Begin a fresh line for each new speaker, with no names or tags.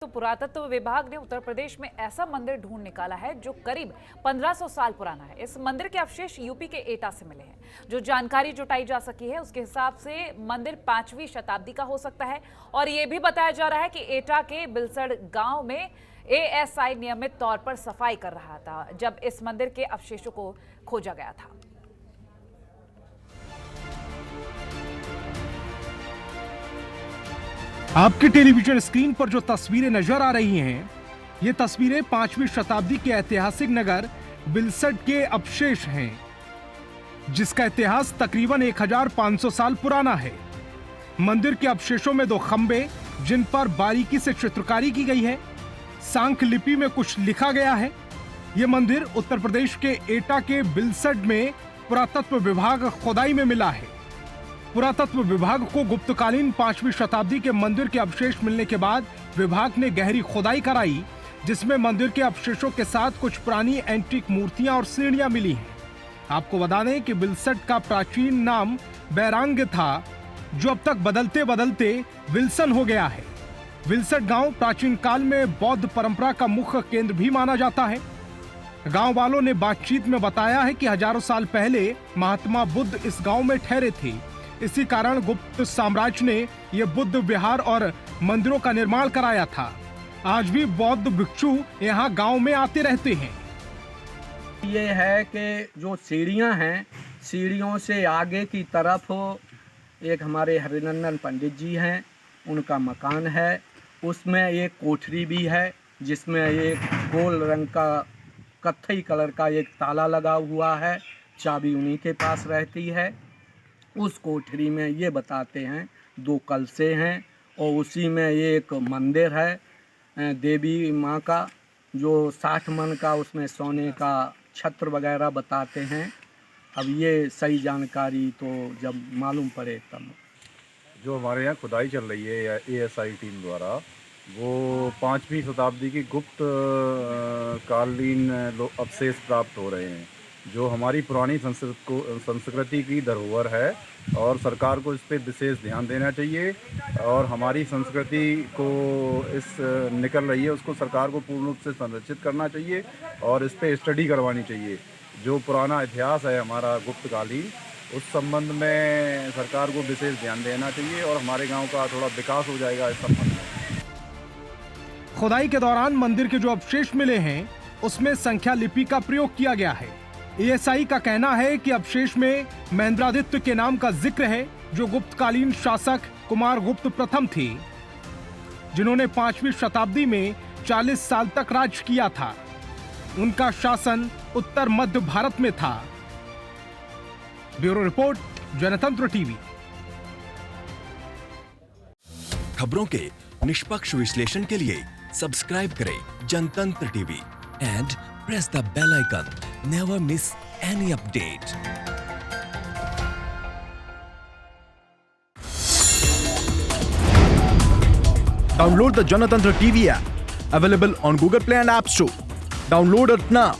तो पुरातत्व विभाग ने उत्तर प्रदेश में ऐसा मंदिर ढूंढ निकाला है जो करीब 1500 साल पुराना है। इस मंदिर के अवशेष यूपी के एटा से मिले हैं। जो जानकारी जुटाई जा सकी है उसके हिसाब से मंदिर 5वीं शताब्दी का हो सकता है और ये भी बताया जा रहा है कि एटा के बिलसड़ गांव में एएसआई नियमित तौर पर सफाई कर रहा था जब इस मंदिर के अवशेषों को खोजा गया था।
आपके टेलीविजन स्क्रीन पर जो तस्वीरें नजर आ रही हैं, ये तस्वीरें 5वीं शताब्दी के ऐतिहासिक नगर बिलसड़ के अवशेष हैं, जिसका इतिहास तकरीबन 1500 साल पुराना है। मंदिर के अवशेषों में 2 खंबे जिन पर बारीकी से चित्रकारी की गई है, सांख लिपि में कुछ लिखा गया है। ये मंदिर उत्तर प्रदेश के एटा के बिलसड़ में पुरातत्व विभाग खुदाई में मिला है। पुरातत्व विभाग को गुप्तकालीन 5वीं शताब्दी के मंदिर के अवशेष मिलने के बाद विभाग ने गहरी खुदाई कराई, जिसमें मंदिर के अवशेषों के साथ कुछ पुरानी एंटीक मूर्तियां और सीढ़ियां मिली हैं। आपको बता दें कि बिलसड़ का प्राचीन नाम बैरांग था, जो अब तक बदलते बदलते विल्सन हो गया है। बिलसड़ गांव प्राचीन काल में बौद्ध परंपरा का मुख्य केंद्र भी माना जाता है। गांव वालों ने बातचीत में बताया है कि हजारों साल पहले महात्मा बुद्ध इस गांव में ठहरे थे। इसी कारण गुप्त साम्राज्य ने यह बुद्ध विहार और मंदिरों का निर्माण कराया था। आज भी बौद्ध भिक्षु यहाँ गांव में आते रहते हैं।
ये है कि जो सीढ़ियाँ हैं, सीढ़ियों से आगे की तरफ एक हमारे हरिनंदन पंडित जी हैं, उनका मकान है। उसमें एक कोठरी भी है जिसमें एक गोल रंग का कत्थई कलर का एक ताला लगा हुआ है, चाबी उन्हीं के पास रहती है। उस कोठरी में ये बताते हैं 2 कलशे हैं और उसी में एक मंदिर है देवी माँ का, जो 60 मन का उसमें सोने का छत्र वगैरह बताते हैं। अब ये सही जानकारी तो जब मालूम पड़े तब।
जो हमारे यहाँ खुदाई चल रही है या एएसआई टीम द्वारा, वो 5वीं शताब्दी की गुप्त कालीन अवशेष प्राप्त हो रहे हैं, जो हमारी पुरानी संस्कृति की धरोहर है और सरकार को इस पे विशेष ध्यान देना चाहिए। और हमारी संस्कृति को इस निकल रही है उसको सरकार को पूर्ण रूप से संरक्षित करना चाहिए और इस पे स्टडी करवानी चाहिए। जो पुराना इतिहास है हमारा गुप्तकालीन, उस संबंध में सरकार को विशेष ध्यान देना चाहिए और हमारे गांव का थोड़ा विकास हो जाएगा इस संबंध में।
खुदाई के दौरान मंदिर के जो अवशेष मिले हैं उसमें संख्या लिपि का प्रयोग किया गया है। एएसआई का कहना है कि अवशेष में महेंद्रादित्य के नाम का जिक्र है, जो गुप्तकालीन शासक कुमार गुप्त प्रथम थे, जिन्होंने 5वीं शताब्दी में 40 साल तक राज किया था। उनका शासन उत्तर मध्य भारत में था। Bureau report, Jantantra TV.
खबरों के निष्पक्ष विश्लेषण के लिए सब्सक्राइब करें Jantantra TV and press the bell icon. Never miss any update.
Download the Janatantra TV app, available on Google Play and App Store. Download it now.